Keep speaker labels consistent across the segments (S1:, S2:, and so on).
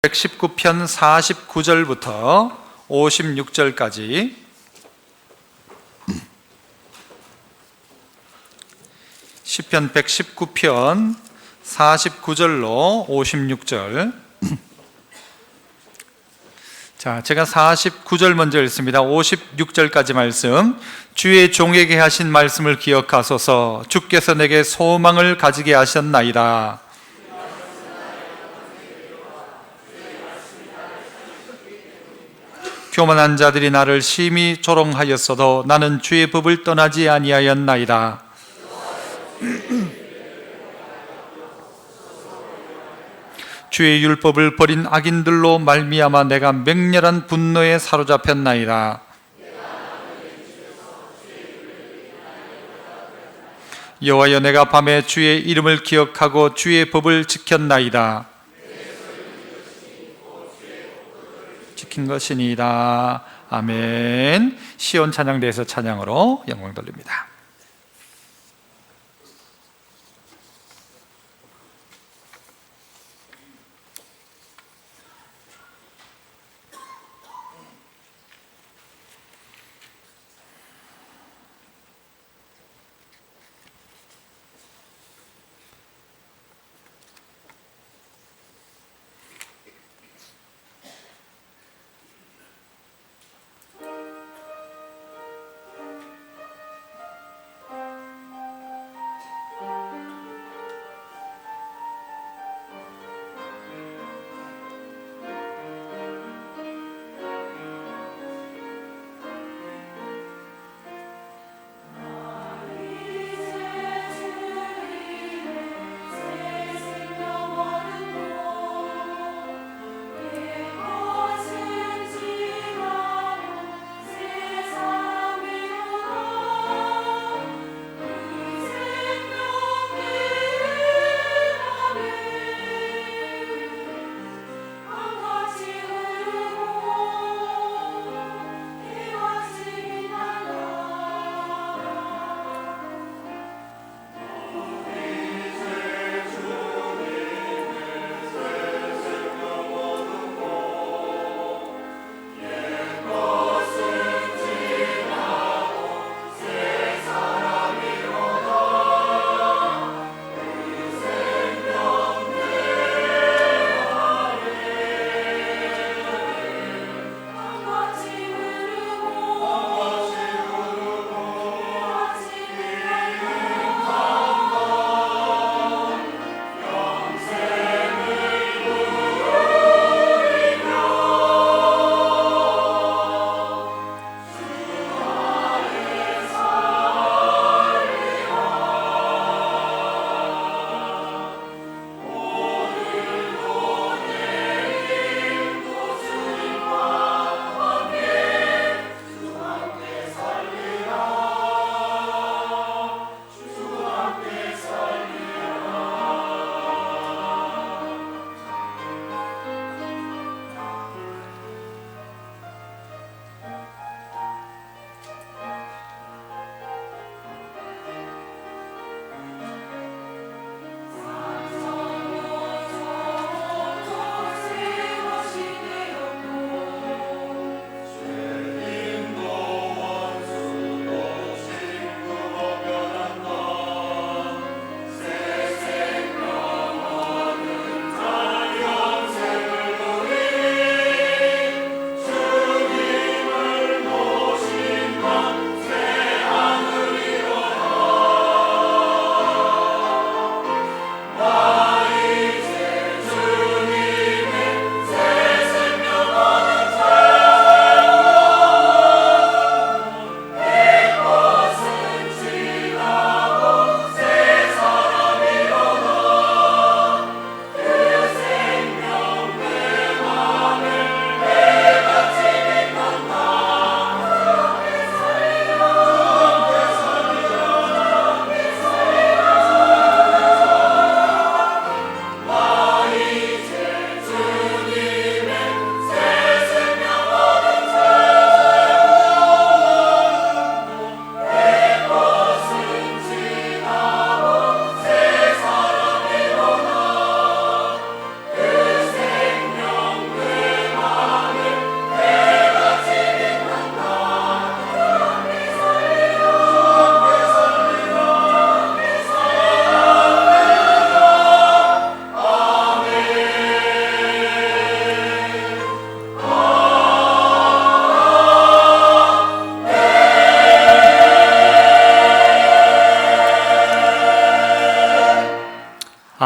S1: 119편 49절부터 56절까지 시편 119편 49절로 56절. 자, 제가 49절 먼저 읽습니다. 56절까지 말씀. 주의 종에게 하신 말씀을 기억하소서. 주께서 내게 소망을 가지게 하셨나이다. 교만한 자들이 나를 심히 조롱하였어도 나는 주의 법을 떠나지 아니하였나이다. 주의 율법을 버린 악인들로 말미암아 내가 맹렬한 분노에 사로잡혔나이다. 여호와여, 내가 밤에 주의 이름을 기억하고 주의 법을 지켰나이다. 지킨 것이니이다. 아멘. 시온 찬양대에서 찬양으로 영광 돌립니다.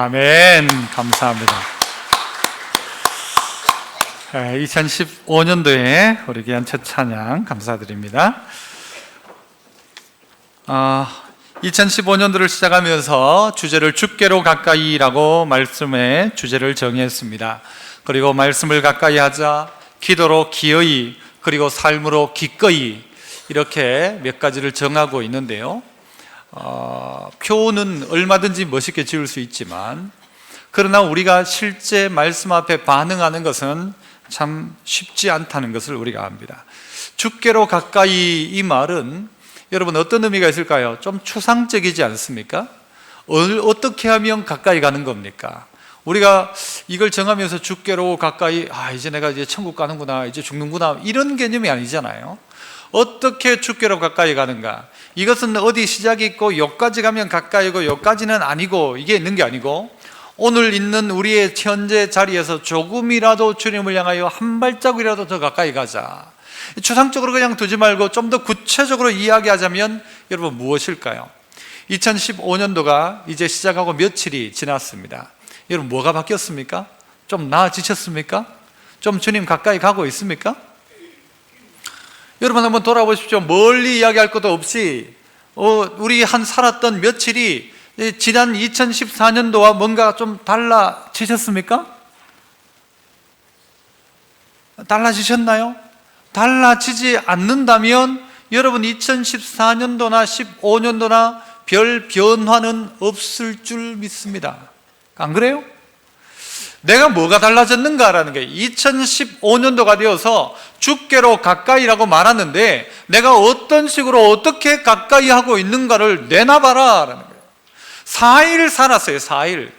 S1: 아멘. 감사합니다. 2015년도에 우리 귀한 첫 찬양 감사드립니다. 2015년도를 시작하면서 주제를 주께로 가까이라고 말씀의 주제를 정했습니다. 그리고 말씀을 가까이 하자, 기도로 기어이, 그리고 삶으로 기꺼이, 이렇게 몇 가지를 정하고 있는데요. 표는 얼마든지 멋있게 지을 수 있지만, 그러나 우리가 실제 말씀 앞에 반응하는 것은 참 쉽지 않다는 것을 우리가 압니다. 주께로 가까이, 이 말은 여러분 어떤 의미가 있을까요? 좀 추상적이지 않습니까? 어떻게 하면 가까이 가는 겁니까? 우리가 이걸 정하면서 주께로 가까이, 이제 내가 이제 천국 가는구나, 이제 죽는구나, 이런 개념이 아니잖아요. 어떻게 주께로 가까이 가는가? 이것은 어디 시작이 있고 여기까지 가면 가까이고 여기까지는 아니고, 이게 있는 게 아니고, 오늘 있는 우리의 현재 자리에서 조금이라도 주님을 향하여 한 발자국이라도 더 가까이 가자. 추상적으로 그냥 두지 말고 좀 더 구체적으로 이야기하자면 여러분 무엇일까요? 2015년도가 이제 시작하고 며칠이 지났습니다. 여러분 뭐가 바뀌었습니까? 좀 나아지셨습니까? 좀 주님 가까이 가고 있습니까? 여러분 한번 돌아보십시오. 멀리 이야기할 것도 없이 우리 한 살았던 며칠이 지난 2014년도와 뭔가 좀 달라지셨습니까? 달라지셨나요? 달라지지 않는다면 여러분 2014년도나 15년도나 별 변화는 없을 줄 믿습니다. 안 그래요? 내가 뭐가 달라졌는가라는 게, 2015년도가 되어서 주께로 가까이라고 말하는데 내가 어떤 식으로 어떻게 가까이 하고 있는가를 내놔봐라 라는 거예요. 4일 살았어요. 4일.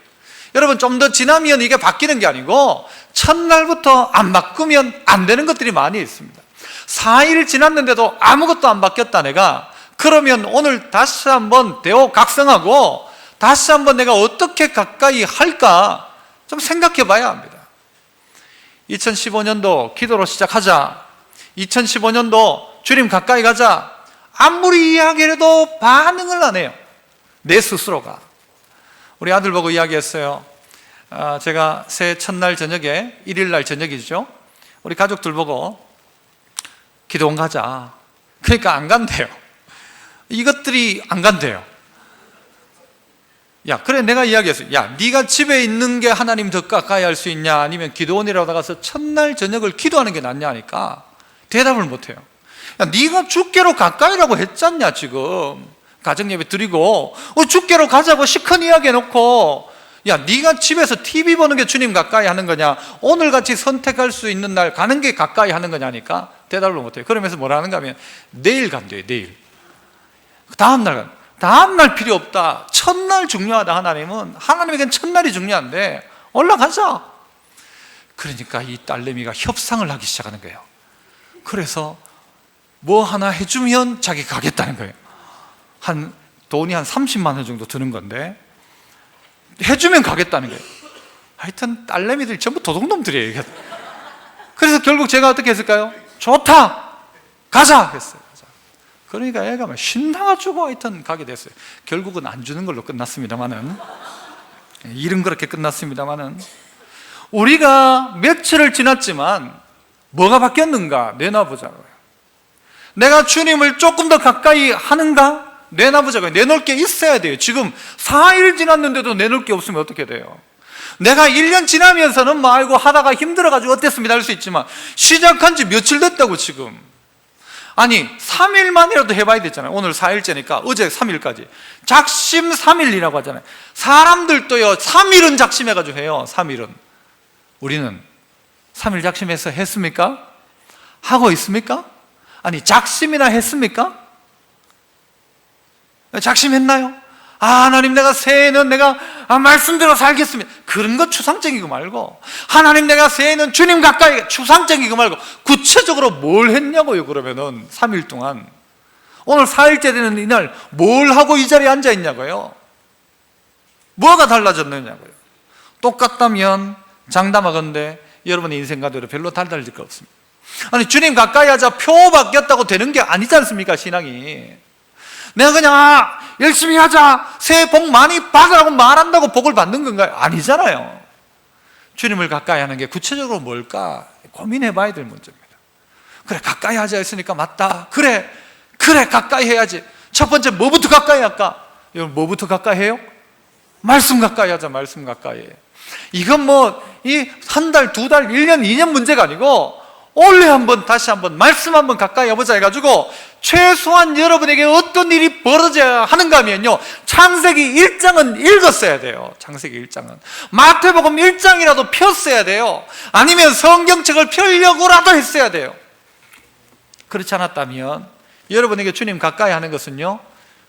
S1: 여러분 좀 더 지나면 이게 바뀌는 게 아니고 첫날부터 안 바꾸면 안 되는 것들이 많이 있습니다. 4일 지났는데도 아무것도 안 바뀌었다 내가. 그러면 오늘 다시 한번 대호각성하고 다시 한번 내가 어떻게 가까이 할까 좀 생각해 봐야 합니다. 2015년도 기도로 시작하자, 2015년도 주님 가까이 가자, 아무리 이야기해도 반응을 안 해요. 내 스스로가. 우리 아들 보고 이야기했어요. 제가 새해 첫날 저녁에, 1일날 저녁이죠, 우리 가족들 보고 기도원 가자. 그러니까 안 간대요. 이것들이 안 간대요. 야, 그래 내가 이야기했어요. 야, 네가 집에 있는 게 하나님 더 가까이 할 수 있냐, 아니면 기도원이라고 나가서 첫날 저녁을 기도하는 게 낫냐 하니까 대답을 못해요. 야, 네가 주께로 가까이라고 했잖냐. 지금 가정예배 드리고 주께로 가자고 시큰 이야기 해놓고, 야, 네가 집에서 TV 보는 게 주님 가까이 하는 거냐, 오늘같이 선택할 수 있는 날 가는 게 가까이 하는 거냐니까 대답을 못해요. 그러면서 뭐라 하는가 하면 내일 간대요. 내일. 다음날 필요 없다. 첫날 중요하다. 하나님에겐 첫날이 중요한데 올라가자. 그러니까 이 딸내미가 협상을 하기 시작하는 거예요. 그래서 뭐 하나 해주면 자기 가겠다는 거예요. 돈이 한 30만 원 정도 드는 건데 해주면 가겠다는 거예요. 하여튼 딸내미들이 전부 도둑놈들이에요. 그래서 결국 제가 어떻게 했을까요? 좋다, 가자 했어요. 그러니까 애가 막 신나가지고 하여튼 가게 됐어요. 결국은 안 주는 걸로 끝났습니다만은, 일은 그렇게 끝났습니다만은, 우리가 며칠을 지났지만 뭐가 바뀌었는가 내놔보자고요. 내가 주님을 조금 더 가까이 하는가 내놔보자고요. 내놓을 게 있어야 돼요. 지금 4일 지났는데도 내놓을 게 없으면 어떻게 돼요? 내가 1년 지나면서는 뭐 아이고 하다가 힘들어가지고 어땠습니다 할 수 있지만, 시작한 지 며칠 됐다고 지금. 아니 3일만이라도 해봐야 되잖아요. 오늘 4일째니까 어제 3일까지 작심 3일이라고 하잖아요. 사람들도요 3일은 작심해가지고 해요. 3일은. 우리는 3일 작심해서 했습니까? 하고 있습니까? 아니 작심이나 했습니까? 작심했나요? 하나님 내가 새해는 내가 말씀대로 살겠습니다. 그런 거 추상적이고 말고, 하나님 내가 새해는 주님 가까이, 추상적이고 말고 구체적으로 뭘 했냐고요. 그러면은 3일 동안, 오늘 4일째 되는 이날 뭘 하고 이 자리에 앉아 있냐고요. 뭐가 달라졌느냐고요. 똑같다면 장담하건대 여러분의 인생 가대로 별로 달라질 거 없습니다. 아니 주님 가까이 하자 표 바뀌었다고 되는 게 아니지 않습니까? 신앙이. 내가 그냥 열심히 하자, 새해 복 많이 받으라고 말한다고 복을 받는 건가요? 아니잖아요. 주님을 가까이 하는 게 구체적으로 뭘까 고민해 봐야 될 문제입니다. 그래, 가까이 하자 했으니까 맞다. 그래 가까이 해야지. 첫 번째 뭐부터 가까이 할까? 여러분, 뭐부터 가까이 해요? 말씀 가까이 하자. 말씀 가까이 해. 이건 이 한 달, 두 달, 1년, 2년 문제가 아니고 올해 다시 한번 말씀 한번 가까이 해보자 해가지고 최소한 여러분에게 어떤 일이 벌어져야 하는가 하면요, 창세기 1장은 읽었어야 돼요. 창세기 1장은 마태복음 1장이라도 폈어야 돼요. 아니면 성경책을 펴려고라도 했어야 돼요. 그렇지 않았다면 여러분에게 주님 가까이 하는 것은요,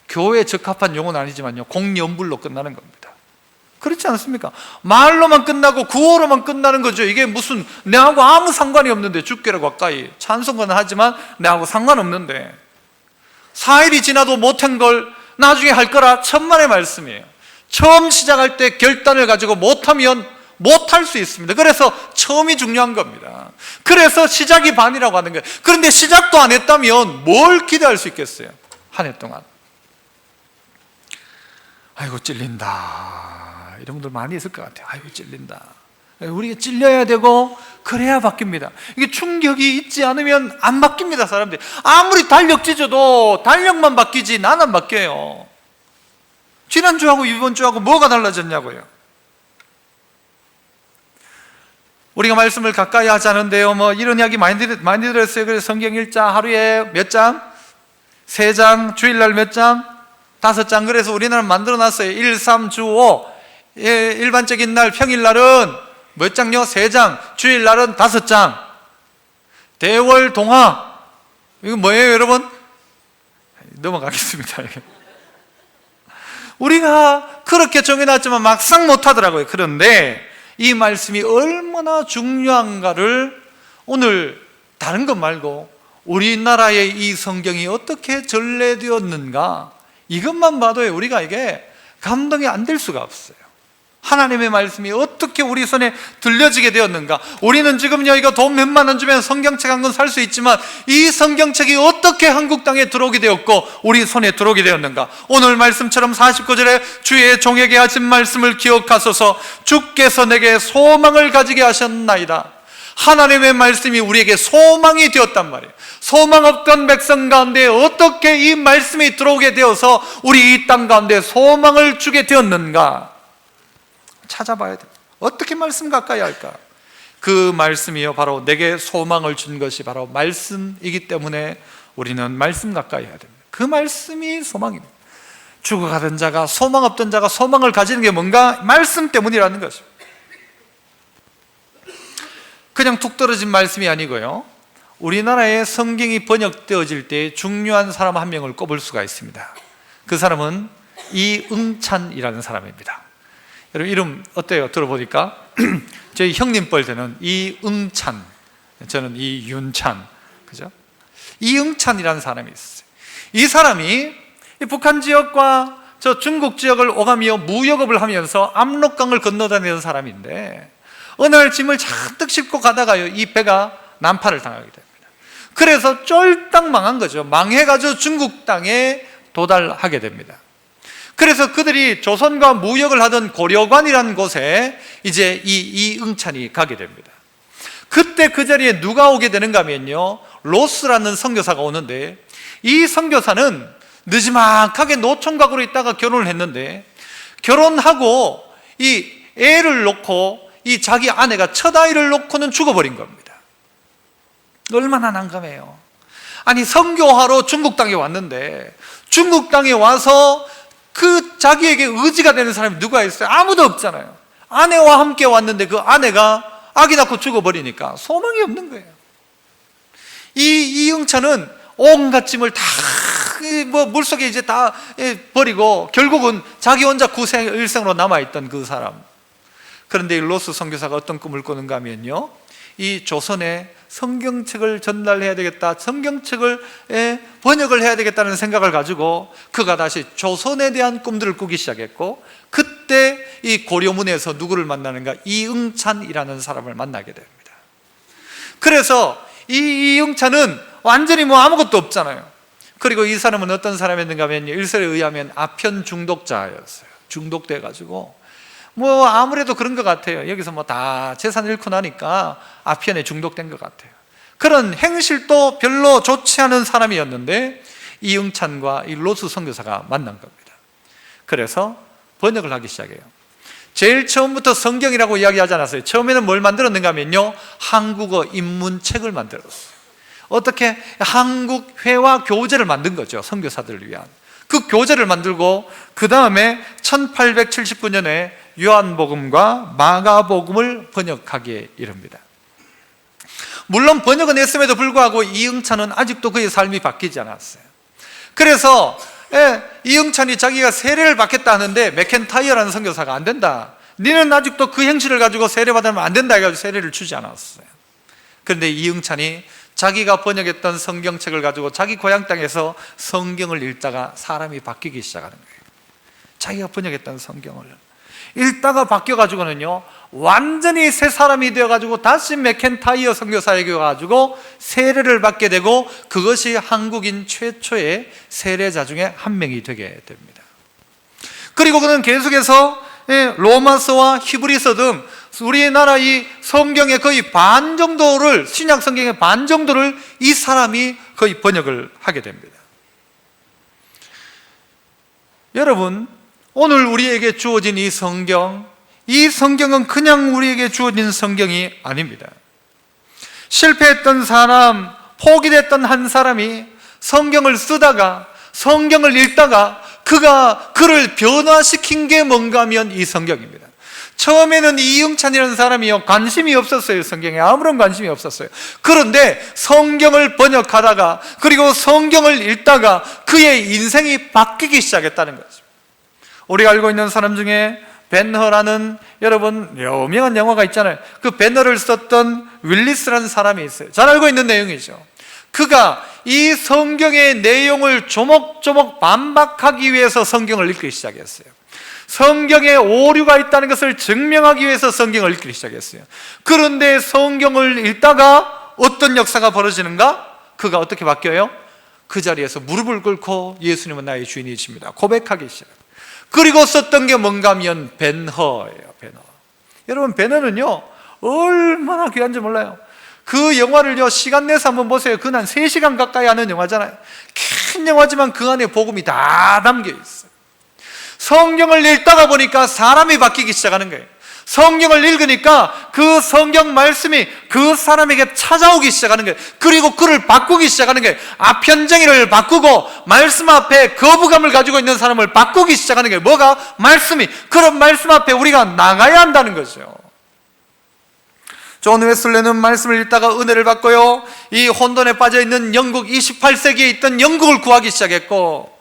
S1: 교회에 적합한 용어는 아니지만요, 공연불로 끝나는 겁니다. 그렇지 않습니까? 말로만 끝나고 구호로만 끝나는 거죠. 이게 무슨 내하고 아무 상관이 없는데, 주께로 가까이 찬송은 하지만 내하고 상관없는데, 4일이 지나도 못한 걸 나중에 할 거라 천만의 말씀이에요. 처음 시작할 때 결단을 가지고 못하면 못할 수 있습니다. 그래서 처음이 중요한 겁니다. 그래서 시작이 반이라고 하는 거예요. 그런데 시작도 안 했다면 뭘 기대할 수 있겠어요? 한 해 동안 아이고 찔린다, 이런 분들 많이 있을 것 같아요. 아이고 찔린다. 우리가 찔려야 되고 그래야 바뀝니다. 이게 충격이 있지 않으면 안 바뀝니다. 사람들이 아무리 달력 찢어도 달력만 바뀌지 나는 안 바뀌어요. 지난주하고 이번 주하고 뭐가 달라졌냐고요. 우리가 말씀을 가까이 하자는데요, 이런 이야기 많이 들었어요. 그래서 성경 읽자 하루에 몇 장? 3장, 주일날 몇 장? 5장. 그래서 우리나라 만들어놨어요. 1, 3, 주, 5. 일반적인 날, 평일날은 몇 장요? 3장. 주일날은 5장. 대월 동화. 이거 뭐예요, 여러분? 넘어가겠습니다. 우리가 그렇게 정해놨지만 막상 못하더라고요. 그런데 이 말씀이 얼마나 중요한가를 오늘 다른 것 말고 우리나라의 이 성경이 어떻게 전래되었는가, 이것만 봐도요, 우리가 이게 감동이 안 될 수가 없어요. 하나님의 말씀이 어떻게 우리 손에 들려지게 되었는가. 우리는 지금요, 이거 돈 몇만 원 주면 성경책 한 권 살 수 있지만 이 성경책이 어떻게 한국 땅에 들어오게 되었고 우리 손에 들어오게 되었는가. 오늘 말씀처럼 49절에 주의 종에게 하신 말씀을 기억하소서. 주께서 내게 소망을 가지게 하셨나이다. 하나님의 말씀이 우리에게 소망이 되었단 말이에요. 소망 없던 백성 가운데 어떻게 이 말씀이 들어오게 되어서 우리 이 땅 가운데 소망을 주게 되었는가 찾아봐야 돼요. 어떻게 말씀 가까이 할까? 그 말씀이요, 바로 내게 소망을 준 것이 바로 말씀이기 때문에 우리는 말씀 가까이 해야 됩니다. 그 말씀이 소망입니다. 죽어가던 자가, 소망 없던 자가 소망을 가지는 게 뭔가? 말씀 때문이라는 것입니다. 그냥 툭 떨어진 말씀이 아니고요, 우리나라에 성경이 번역되어질 때 중요한 사람 한 명을 꼽을 수가 있습니다. 그 사람은 이응찬이라는 사람입니다. 여러분 이름 어때요? 들어보니까 저희 형님 뻘 되는 이응찬, 저는 이윤찬, 그죠? 이응찬이라는 사람이 있어요. 이 사람이 북한 지역과 저 중국 지역을 오가며 무역업을 하면서 압록강을 건너다니는 사람인데, 어느 날 짐을 잔뜩 싣고 가다가요, 이 배가 난파를 당하게 됩니다. 그래서 쫄딱 망한 거죠. 망해가지고 중국 땅에 도달하게 됩니다. 그래서 그들이 조선과 무역을 하던 고려관이라는 곳에 이제 이응찬이 가게 됩니다. 그때 그 자리에 누가 오게 되는가 하면요, 로스라는 선교사가 오는데, 이 선교사는 느지막하게 노총각으로 있다가 결혼을 했는데, 결혼하고 이 애를 놓고 이 자기 아내가 첫 아이를 놓고는 죽어버린 겁니다. 얼마나 난감해요. 아니, 선교하러 중국 땅에 왔는데 중국 땅에 와서 그 자기에게 의지가 되는 사람이 누가 있어요? 아무도 없잖아요. 아내와 함께 왔는데 그 아내가 아기 낳고 죽어버리니까 소망이 없는 거예요. 이응찬은 온갖 짐을 다 물속에 이제 다 버리고 결국은 자기 혼자 일생으로 남아있던 그 사람. 그런데 이 로스 선교사가 어떤 꿈을 꾸는가 하면요, 이 조선에 성경책을 전달해야 되겠다, 성경책을 번역을 해야 되겠다는 생각을 가지고 그가 다시 조선에 대한 꿈들을 꾸기 시작했고, 그때 이 고려문에서 누구를 만나는가? 이응찬이라는 사람을 만나게 됩니다. 그래서 이응찬은 완전히 아무것도 없잖아요. 그리고 이 사람은 어떤 사람이었는가 하면 일설에 의하면 아편 중독자였어요. 중독돼가지고 뭐 아무래도 그런 것 같아요. 여기서 뭐 다 재산 잃고 나니까 아편에 중독된 것 같아요. 그런 행실도 별로 좋지 않은 사람이었는데 이응찬과 이 로스 선교사가 만난 겁니다. 그래서 번역을 하기 시작해요. 제일 처음부터 성경이라고 이야기하지 않았어요. 처음에는 뭘 만들었는가 하면요, 한국어 입문책을 만들었어요. 어떻게? 한국 회화 교재를 만든 거죠. 선교사들을 위한 그 교재를 만들고, 그 다음에 1879년에 요한복음과 마가복음을 번역하기에 이릅니다. 물론 번역은 했음에도 불구하고 이응찬은 아직도 그의 삶이 바뀌지 않았어요. 그래서 이응찬이 자기가 세례를 받겠다 하는데 맥켄타이어라는 선교사가 안 된다, 너는 아직도 그 행실을 가지고 세례받으면 안 된다 해가지고 세례를 주지 않았어요. 그런데 이응찬이 자기가 번역했던 성경책을 가지고 자기 고향 땅에서 성경을 읽다가 사람이 바뀌기 시작하는 거예요. 자기가 번역했던 성경을 읽다가 바뀌어가지고는요, 완전히 새 사람이 되어가지고 다시 맥켄타이어 선교사에게 와가지고 세례를 받게 되고, 그것이 한국인 최초의 세례자 중에 한 명이 되게 됩니다. 그리고 그는 계속해서 로마서와 히브리서 등 우리나라 이 성경의 거의 반 정도를, 신약 성경의 반 정도를 이 사람이 거의 번역을 하게 됩니다. 여러분, 오늘 우리에게 주어진 이 성경은 그냥 우리에게 주어진 성경이 아닙니다. 실패했던 사람, 포기됐던 한 사람이 성경을 쓰다가, 성경을 읽다가 그를 변화시킨 게 뭔가 하면 이 성경입니다. 처음에는 이응찬이라는 사람이요, 관심이 없었어요. 성경에 아무런 관심이 없었어요. 그런데 성경을 번역하다가, 그리고 성경을 읽다가 그의 인생이 바뀌기 시작했다는 거죠. 우리가 알고 있는 사람 중에 벤허라는, 여러분 유명한 영화가 있잖아요. 그 벤허를 썼던 윌리스라는 사람이 있어요. 잘 알고 있는 내용이죠. 그가 이 성경의 내용을 조목조목 반박하기 위해서 성경을 읽기 시작했어요. 성경에 오류가 있다는 것을 증명하기 위해서 성경을 읽기 시작했어요. 그런데 성경을 읽다가 어떤 역사가 벌어지는가? 그가 어떻게 바뀌어요? 그 자리에서 무릎을 꿇고 예수님은 나의 주인이십니다 고백하기 시작합니다. 그리고 썼던 게 뭔가 하면 벤허예요. 벤허. 여러분, 벤허는요 얼마나 귀한지 몰라요. 그 영화를요 시간 내서 한번 보세요. 그건 한 3시간 가까이 하는 영화잖아요. 긴 영화지만 그 안에 복음이 다 담겨 있어요. 성경을 읽다가 보니까 사람이 바뀌기 시작하는 거예요. 성경을 읽으니까 그 성경 말씀이 그 사람에게 찾아오기 시작하는 거예요. 그리고 그를 바꾸기 시작하는 거예요. 아편쟁이를 바꾸고 말씀 앞에 거부감을 가지고 있는 사람을 바꾸기 시작하는 거예요. 뭐가? 말씀이. 그런 말씀 앞에 우리가 나가야 한다는 거죠. 존 웨슬레는 말씀을 읽다가 은혜를 받고요, 이 혼돈에 빠져있는 영국, 28세기에 있던 영국을 구하기 시작했고,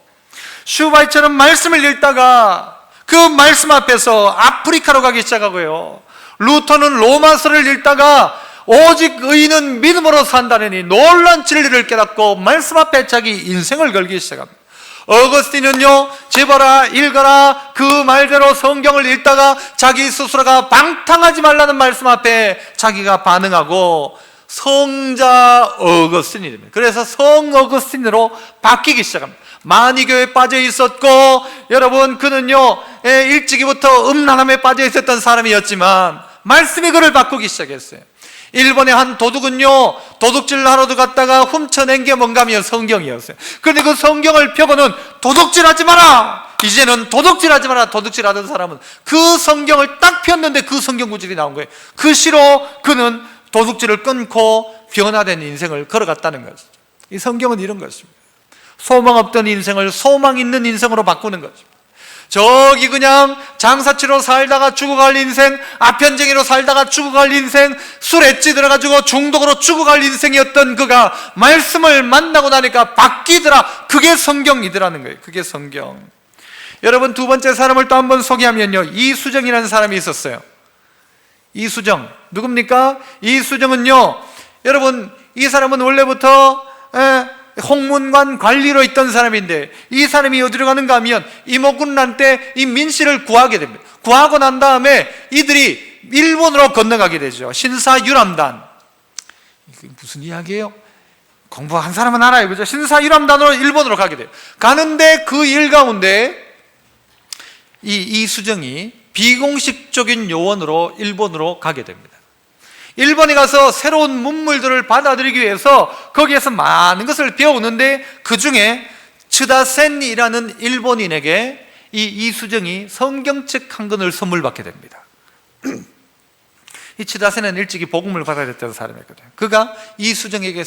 S1: 슈바이처럼 말씀을 읽다가 그 말씀 앞에서 아프리카로 가기 시작하고요, 루터는 로마서를 읽다가 오직 의인은 믿음으로 산다느니 놀란 진리를 깨닫고 말씀 앞에 자기 인생을 걸기 시작합니다. 어거스틴은요, 집어라 읽어라 그 말대로 성경을 읽다가 자기 스스로가 방탕하지 말라는 말씀 앞에 자기가 반응하고 성자 어거스틴이 됩니다. 그래서 성 어거스틴으로 바뀌기 시작합니다. 만이교에 빠져 있었고, 여러분 그는요 일찍이부터 음란함에 빠져 있었던 사람이었지만 말씀이 그를 바꾸기 시작했어요. 일본의 한 도둑은요 도둑질 하러 갔다가 훔쳐낸 게 뭔가 하면 성경이었어요. 그런데 그 성경을 펴고는 도둑질하지 마라, 이제는 도둑질하지 마라. 도둑질하던 사람은 그 성경을 딱 폈는데 그 성경 구절이 나온 거예요. 그 시로 그는 도둑질을 끊고 변화된 인생을 걸어갔다는 것이죠. 이 성경은 이런 것입니다. 소망 없던 인생을 소망 있는 인생으로 바꾸는 거죠. 저기 그냥 장사치로 살다가 죽어갈 인생, 아편쟁이로 살다가 죽어갈 인생, 술에 찌들어가지고 중독으로 죽어갈 인생이었던 그가 말씀을 만나고 나니까 바뀌더라. 그게 성경이더라는 거예요. 그게 성경. 여러분, 두 번째 사람을 또 한번 소개하면요, 이수정이라는 사람이 있었어요. 이수정 누굽니까? 이수정은요, 여러분 이 사람은 원래부터 홍문관 관리로 있던 사람인데, 이 사람이 어디로 가는가 하면 이모군란 때 이 민씨를 구하게 됩니다. 구하고 난 다음에 이들이 일본으로 건너가게 되죠. 신사유람단. 이게 무슨 이야기예요? 공부한 사람은 알아요, 그죠? 신사 일함단으로 일본으로 가게 돼요. 가는데 그 일 가운데 이수정이 비공식적인 요원으로 일본으로 가게 됩니다. 일본에 가서 새로운 문물들을 받아들이기 위해서 거기에서 많은 것을 배우는데, 그 중에 츠다센이라는 일본인에게 이 이수정이 성경책 한 권을 선물 받게 됩니다. 이 츠다센은 일찍이 복음을 받아야 됐던 사람이었거든요. 그가 이수정에게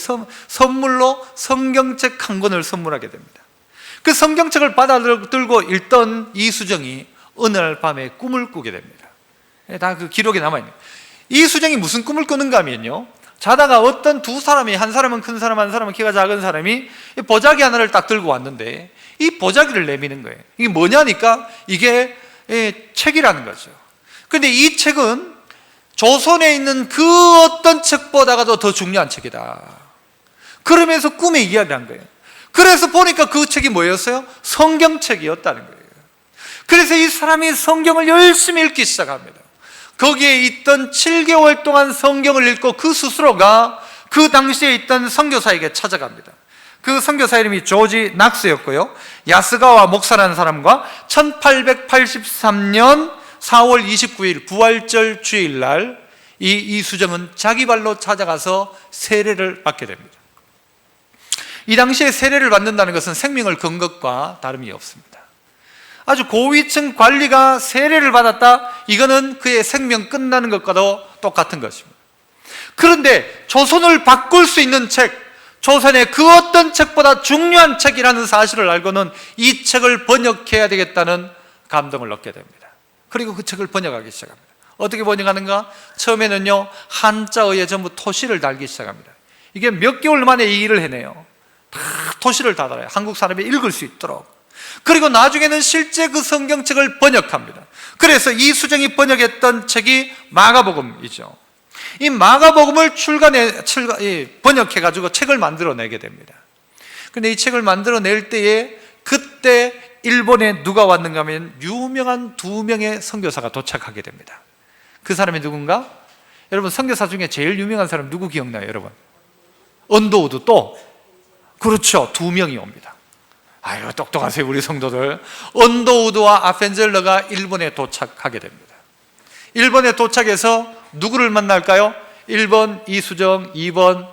S1: 선물로 성경책 한 권을 선물하게 됩니다. 그 성경책을 받아들고 읽던 이수정이 어느 날 밤에 꿈을 꾸게 됩니다. 다 그 기록에 남아있네요. 이수정이 무슨 꿈을 꾸는가 하면요, 자다가 어떤 두 사람이, 한 사람은 큰 사람, 한 사람은 키가 작은 사람이 보자기 하나를 딱 들고 왔는데, 이 보자기를 내미는 거예요. 이게 뭐냐니까 이게 책이라는 거죠. 근데 이 책은 조선에 있는 그 어떤 책보다도 더 중요한 책이다. 그러면서 꿈에 이야기를 한 거예요. 그래서 보니까 그 책이 뭐였어요? 성경책이었다는 거예요. 그래서 이 사람이 성경을 열심히 읽기 시작합니다. 거기에 있던 7개월 동안 성경을 읽고 그 스스로가 그 당시에 있던 선교사에게 찾아갑니다. 그 선교사 이름이 조지 낙스였고요, 야스가와 목사라는 사람과 1883년 4월 29일 부활절 주일날 이 이수정은 자기 발로 찾아가서 세례를 받게 됩니다. 이 당시에 세례를 받는다는 것은 생명을 건 것과 다름이 없습니다. 아주 고위층 관리가 세례를 받았다, 이거는 그의 생명 끝나는 것과도 똑같은 것입니다. 그런데 조선을 바꿀 수 있는 책, 조선의 그 어떤 책보다 중요한 책이라는 사실을 알고는 이 책을 번역해야 되겠다는 감동을 얻게 됩니다. 그리고 그 책을 번역하기 시작합니다. 어떻게 번역하는가? 처음에는요, 한자어에 전부 토시를 달기 시작합니다. 이게 몇 개월 만에 이 일을 해내요. 다 토시를 다 달아요. 한국 사람이 읽을 수 있도록. 그리고 나중에는 실제 그 성경책을 번역합니다. 그래서 이수정이 번역했던 책이 마가복음이죠. 이 마가복음을 번역해가지고 책을 만들어내게 됩니다. 그런데 이 책을 만들어낼 때에 그때 일본에 누가 왔는가 하면 유명한 2명의 선교사가 도착하게 됩니다. 그 사람이 누군가? 여러분, 선교사 중에 제일 유명한 사람 누구 기억나요, 여러분? 언더우드. 또 그렇죠, 2명이 옵니다. 아유, 똑똑하세요 우리 성도들. 언더우드와 아펜젤러가 일본에 도착하게 됩니다. 일본에 도착해서 누구를 만날까요? 1번 이수정, 2번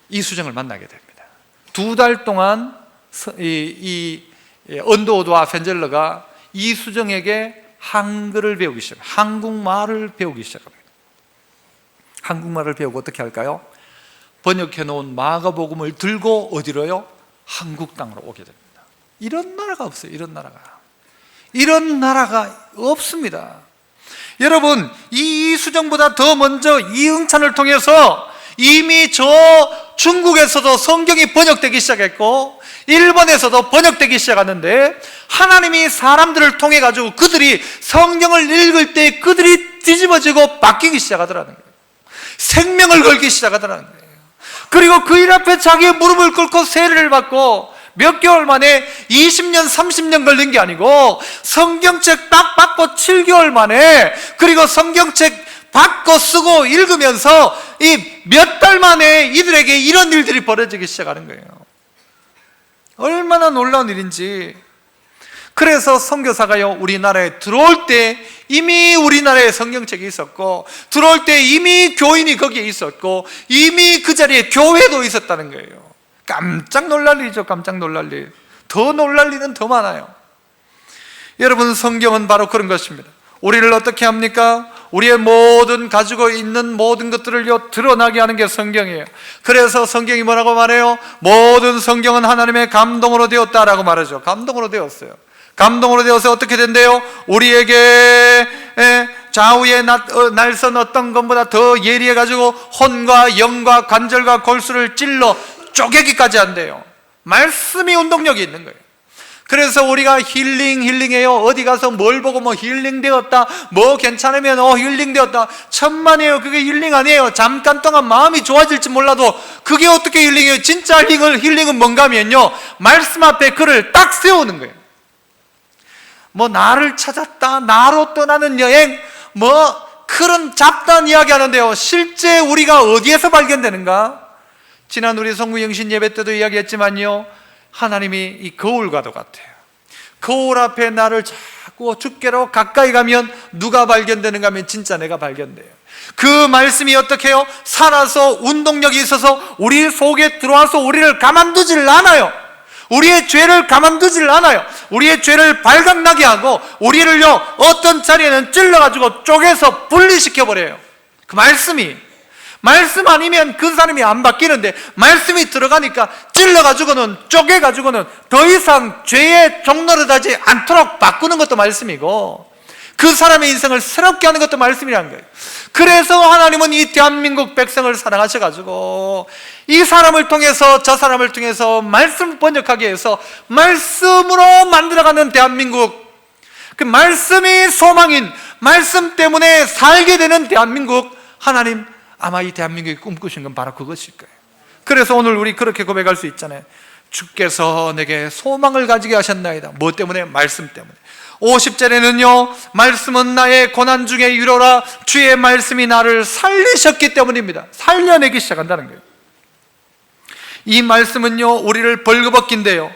S1: 이수정을 만나게 됩니다. 2달 동안 이 언더우드와 아펜젤러가 이수정에게 한글을 배우기 시작합니다. 한국말을 배우기 시작합니다. 한국말을 배우고 어떻게 할까요? 번역해 놓은 마가복음을 들고 어디로요? 한국 땅으로 오게 됩니다. 이런 나라가 없어요. 이런 나라가 없습니다. 여러분, 이 이수정보다 더 먼저 이응찬을 통해서 이미 저 중국에서도 성경이 번역되기 시작했고 일본에서도 번역되기 시작하는데, 하나님이 사람들을 통해 가지고 그들이 성경을 읽을 때 그들이 뒤집어지고 바뀌기 시작하더라는 거예요. 생명을 걸기 시작하더라는 거예요. 그리고 그 일 앞에 자기의 무릎을 꿇고 세례를 받고 몇 개월 만에 20년, 30년 걸린 게 아니고 성경책 딱 받고 7개월 만에, 그리고 성경책 받고 쓰고 읽으면서 이 몇 달 만에 이들에게 이런 일들이 벌어지기 시작하는 거예요. 얼마나 놀라운 일인지. 그래서 선교사가요, 우리나라에 들어올 때 이미 우리나라에 성경책이 있었고, 들어올 때 이미 교인이 거기에 있었고, 이미 그 자리에 교회도 있었다는 거예요. 깜짝 놀랄 일이죠. 깜짝 놀랄 일. 더 놀랄 일은 더 많아요. 여러분, 성경은 바로 그런 것입니다. 우리를 어떻게 합니까? 우리의 모든 가지고 있는 모든 것들을 드러나게 하는 게 성경이에요. 그래서 성경이 뭐라고 말해요? 모든 성경은 하나님의 감동으로 되었다라고 말하죠. 감동으로 되었어요. 감동으로 되어서 어떻게 된대요? 우리에게 좌우에 날선 어떤 것보다 더 예리해가지고 혼과 영과 관절과 골수를 찔러 쪼개기까지 한대요. 말씀이 운동력이 있는 거예요. 그래서 우리가 힐링해요. 어디 가서 뭘 보고 뭐 힐링되었다, 뭐 괜찮으면 힐링되었다. 천만에요. 그게 힐링 아니에요. 잠깐 동안 마음이 좋아질지 몰라도 그게 어떻게 힐링이에요? 진짜 힐링은 뭔가 하면요, 말씀 앞에 그를 딱 세우는 거예요. 뭐 나를 찾았다, 나로 떠나는 여행, 뭐 그런 잡다한 이야기 하는데요, 실제 우리가 어디에서 발견되는가? 지난 우리 성구영신 예배 때도 이야기했지만요, 하나님이 이 거울과도 같아요. 거울 앞에 나를 자꾸 주께로 가까이 가면 누가 발견되는가 하면 진짜 내가 발견돼요. 그 말씀이 어떻게 해요? 살아서 운동력이 있어서 우리 속에 들어와서 우리를 가만두질 않아요. 우리의 죄를 가만두질 않아요. 우리의 죄를 발각나게 하고 우리를요, 어떤 자리에는 찔러가지고 쪼개서 분리시켜버려요. 그 말씀 아니면 그 사람이 안 바뀌는데, 말씀이 들어가니까 찔러가지고는, 쪼개가지고는 더 이상 죄의 종노릇하지 않도록 바꾸는 것도 말씀이고, 그 사람의 인생을 새롭게 하는 것도 말씀이라는 거예요. 그래서 하나님은 이 대한민국 백성을 사랑하셔가지고 이 사람을 통해서 저 사람을 통해서 말씀을 번역하게 해서 말씀으로 만들어가는 대한민국, 그 말씀이 소망인, 말씀 때문에 살게 되는 대한민국, 하나님 아마 이 대한민국이 꿈꾸신 건 바로 그것일 거예요. 그래서 오늘 우리 그렇게 고백할 수 있잖아요. 주께서 내게 소망을 가지게 하셨나이다. 뭐 때문에? 말씀 때문에. 50절에는요, 말씀은 나의 고난 중에 위로라, 주의 말씀이 나를 살리셨기 때문입니다. 살려내기 시작한다는 거예요. 이 말씀은요, 우리를 벌거벗긴데요,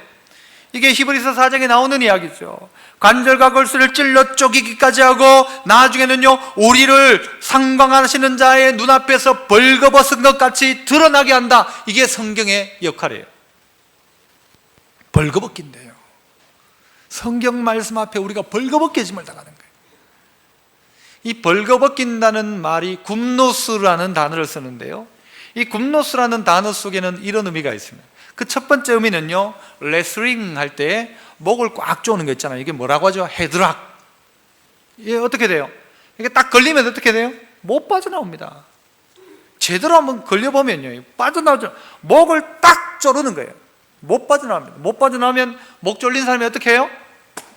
S1: 이게 히브리서 4장에 나오는 이야기죠. 관절과 골수를 찔러 쪼개기까지 하고 나중에는요, 우리를 상관하시는 자의 눈앞에서 벌거벗은 것 같이 드러나게 한다. 이게 성경의 역할이에요. 벌거벗긴대요. 성경 말씀 앞에 우리가 벌거벗겨짐을 당하는 거예요. 이 벌거벗긴다는 말이 굽노스라는 단어를 쓰는데요, 이 굽노스라는 단어 속에는 이런 의미가 있습니다. 그 첫 번째 의미는요, 레슬링 할 때 목을 꽉 조는 거 있잖아요. 이게 뭐라고 하죠? 헤드락. 이게 어떻게 돼요? 이게 딱 걸리면 어떻게 돼요? 못 빠져나옵니다. 제대로 한번 걸려보면요, 빠져나오죠. 목을 딱 조르는 거예요. 못 빠져나옵니다. 못 빠져나오면 목 졸린 사람이 어떻게 해요?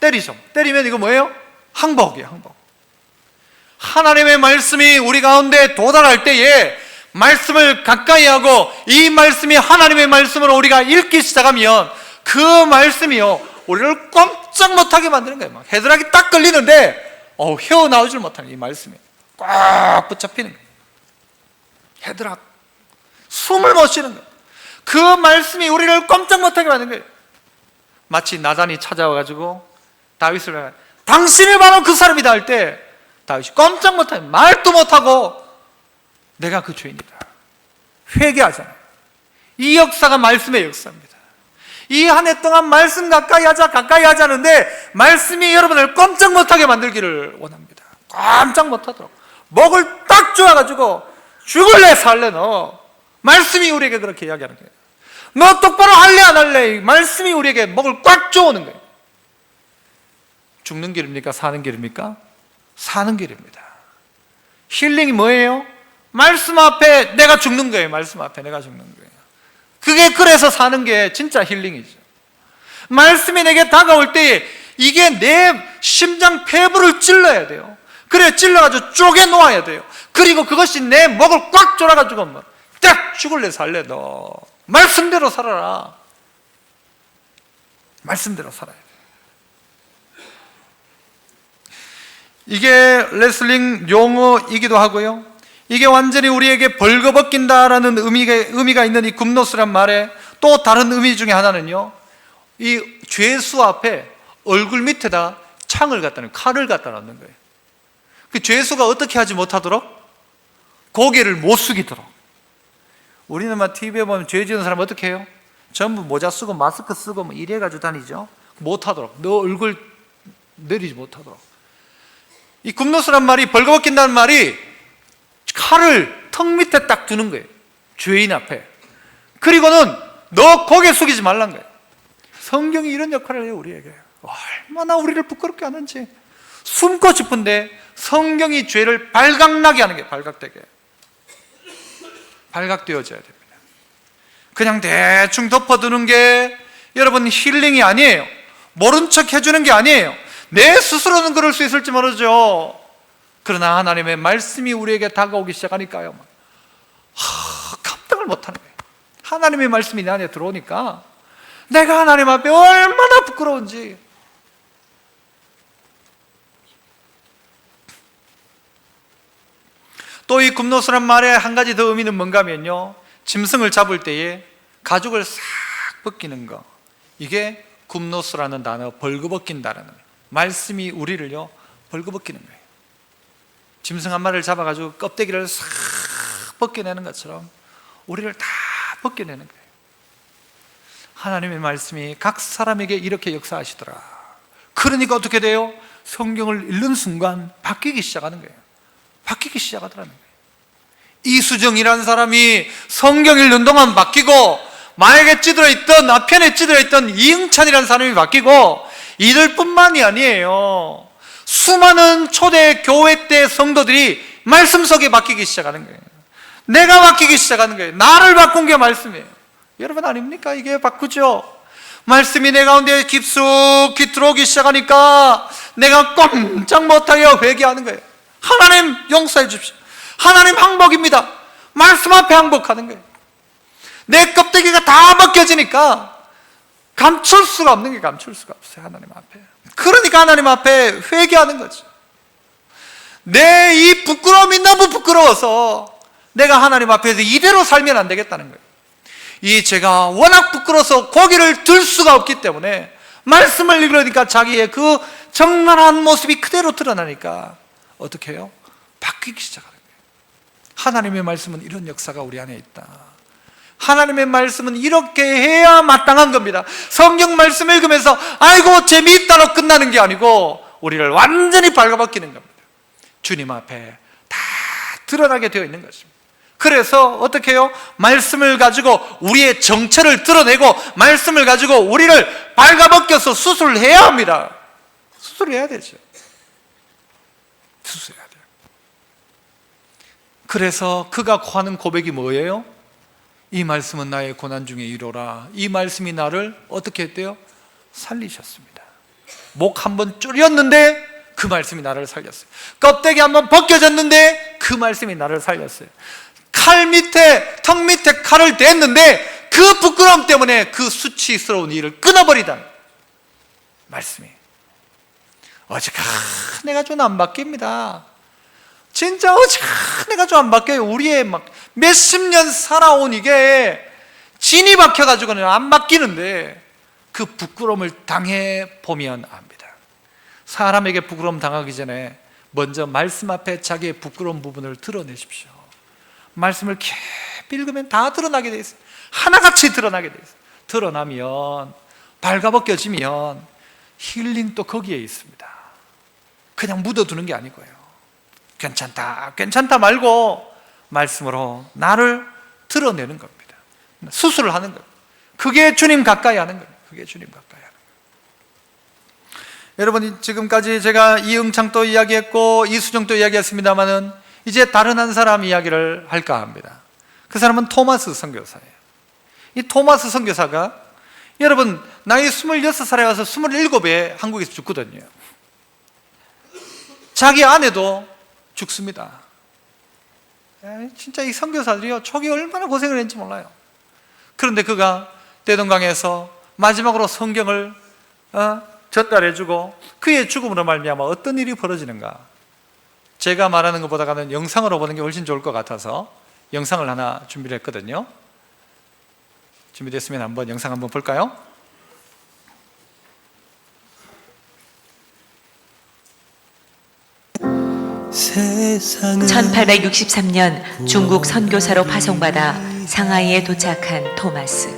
S1: 때리죠. 때리면 이거 뭐예요? 항복이에요, 항복. 하나님의 말씀이 우리 가운데 도달할 때에 말씀을 가까이 하고 이 말씀이 하나님의 말씀으로 우리가 읽기 시작하면 그 말씀이요, 우리를 꼼짝 못하게 만드는 거예요. 막 헤드락이 딱 걸리는데 헤어나오질 못하는 이 말씀이 꽉 붙잡히는 거예요. 헤드락, 숨을 못 쉬는 거예요. 그 말씀이 우리를 꼼짝 못하게 만드는 거예요. 마치 나단이 찾아와가지고 다윗을, 당신이 바로 그 사람이다 할 때 다윗이 꼼짝 못하고 말도 못하고 내가 그 죄인이다 회개하잖아요. 이 역사가 말씀의 역사입니다. 이 한 해 동안 말씀 가까이 하자는데 말씀이 여러분을 꼼짝 못하게 만들기를 원합니다. 꼼짝 못하도록 목을 딱 조아가지고 죽을래 살래, 너 말씀이 우리에게 그렇게 이야기하는 거예요. 너 똑바로 할래 안 할래? 말씀이 우리에게 목을 꽉 조우는 거예요. 죽는 길입니까? 사는 길입니까? 사는 길입니다. 힐링이 뭐예요? 말씀 앞에 내가 죽는 거예요. 말씀 앞에 내가 죽는 거예요. 그게 그래서 사는 게 진짜 힐링이죠. 말씀이 내게 다가올 때 이게 내 심장 폐부를 찔러야 돼요. 그래, 찔러가지고 쪼개 놓아야 돼요. 그리고 그것이 내 목을 꽉 졸아가지고 딱 죽을래 살래, 너 말씀대로 살아라. 말씀대로 살아야 돼요. 이게 레슬링 용어이기도 하고요, 이게 완전히 우리에게 벌거벗긴다라는 의미가 있는 이 굽노스란 말에 또 다른 의미 중에 하나는요, 이 죄수 앞에 얼굴 밑에다 칼을 갖다 놓는 거예요. 그 죄수가 어떻게 하지 못하도록? 고개를 못 숙이도록. 우리는 막 TV에 보면 죄 지은 사람 어떻게 해요? 전부 모자 쓰고 마스크 쓰고 뭐 이래가지고 다니죠. 못하도록, 너 얼굴 내리지 못하도록. 이 굽노스란 말이, 벌거벗긴다는 말이 칼을 턱 밑에 딱 두는 거예요. 죄인 앞에. 그리고는 너 고개 숙이지 말란 거예요. 성경이 이런 역할을 해요, 우리에게. 얼마나 우리를 부끄럽게 하는지. 숨고 싶은데 성경이 죄를 발각나게 하는 게, 발각되어져야 됩니다. 그냥 대충 덮어두는 게 여러분 힐링이 아니에요. 모른 척 해주는 게 아니에요. 내 스스로는 그럴 수 있을지 모르죠. 그러나 하나님의 말씀이 우리에게 다가오기 시작하니까요, 감당을 못하는 거예요. 하나님의 말씀이 내 안에 들어오니까 내가 하나님 앞에 얼마나 부끄러운지. 또 이 굽노스란 말의 한 가지 더 의미는 뭔가 하면요, 짐승을 잡을 때에 가죽을 싹 벗기는 거, 이게 굽노스라는 단어, 벌거벗긴다라는 거예요. 말씀이 우리를요 벌거벗기는 거예요. 짐승 한 마리를 잡아가지고 껍데기를 싹 벗겨내는 것처럼 우리를 다 벗겨내는 거예요. 하나님의 말씀이 각 사람에게 이렇게 역사하시더라. 그러니까 어떻게 돼요? 성경을 읽는 순간 바뀌기 시작하는 거예요. 바뀌기 시작하더라는 거예요. 이수정이라는 사람이 성경 읽는 동안 바뀌고, 마약에 찌들어있던, 아편에 찌들어있던 이응찬이라는 사람이 바뀌고, 이들뿐만이 아니에요. 수많은 초대 교회 때 성도들이 말씀 속에 바뀌기 시작하는 거예요. 내가 바뀌기 시작하는 거예요. 나를 바꾼 게 말씀이에요. 여러분 아닙니까? 이게 바꾸죠. 말씀이 내 가운데 깊숙이 들어오기 시작하니까 내가 꼼짝 못하게 회개하는 거예요. 하나님 용서해 주십시오. 하나님 항복입니다. 말씀 앞에 항복하는 거예요. 내 껍데기가 다 벗겨지니까 감출 수가 없는 게 감출 수가 없어요. 하나님 앞에. 그러니까 하나님 앞에 회개하는 거죠. 내 이 부끄러움이 너무 부끄러워서 내가 하나님 앞에서 이대로 살면 안 되겠다는 거예요. 이 제가 워낙 부끄러워서 고개를 들 수가 없기 때문에 말씀을 읽으니까 자기의 그 정나라한 모습이 그대로 드러나니까 어떻게 해요? 바뀌기 시작하는 거예요. 하나님의 말씀은 이런 역사가 우리 안에 있다. 하나님의 말씀은 이렇게 해야 마땅한 겁니다. 성경 말씀 읽으면서 아이고 재미있다로 끝나는 게 아니고 우리를 완전히 발가벗기는 겁니다. 주님 앞에 다 드러나게 되어 있는 것입니다. 그래서 어떻게 해요? 말씀을 가지고 우리의 정체를 드러내고, 말씀을 가지고 우리를 발가벗겨서 수술해야 합니다. 수술해야 되죠. 수술해야 돼요. 그래서 그가 하는 고백이 뭐예요? 이 말씀은 나의 고난 중에 이로라. 이 말씀이 나를 어떻게 했대요? 살리셨습니다. 목 한번 줄였는데 그 말씀이 나를 살렸어요. 껍데기 한번 벗겨졌는데 그 말씀이 나를 살렸어요. 칼 밑에, 턱 밑에 칼을 댔는데 그 부끄러움 때문에 그 수치스러운 일을 끊어버리다. 말씀이. 내가 좀 안 바뀝니다. 진짜 내가 좀 안 바뀌어요. 우리의 막 몇십 년 살아온 이게 진이 박혀가지고는 안 바뀌는데 그 부끄러움을 당해보면 압니다. 사람에게 부끄러움 당하기 전에 먼저 말씀 앞에 자기의 부끄러운 부분을 드러내십시오. 말씀을 깊이 읽으면 다 드러나게 돼 있어요. 하나같이 드러나게 돼 있어요. 드러나면, 발가벗겨지면 힐링도 거기에 있습니다. 그냥 묻어두는 게 아니고요. 괜찮다, 괜찮다 말고 말씀으로 나를 드러내는 겁니다. 수술을 하는 겁니다. 그게 주님 가까이 하는 겁니다. 그게 주님 가까이 하는 겁니다. 여러분, 지금까지 제가 이응창도 이야기했고 이수정도 이야기했습니다만은 이제 다른 한 사람 이야기를 할까 합니다. 그 사람은 토마스 선교사예요. 이 토마스 선교사가 여러분 나이 26살에 와서 27에 한국에서 죽거든요. 자기 아내도 죽습니다. 진짜 이 선교사들이요 초기 얼마나 고생을 했는지 몰라요. 그런데 그가 대동강에서 마지막으로 성경을 전달해주고 그의 죽음으로 말미암아 어떤 일이 벌어지는가, 제가 말하는 것보다는 영상으로 보는 게 훨씬 좋을 것 같아서 영상을 하나 준비를 했거든요. 준비됐으면 한번 영상 한번 볼까요?
S2: (1863년) 중국 선교사로 파송받아 상하이에 도착한 토마스.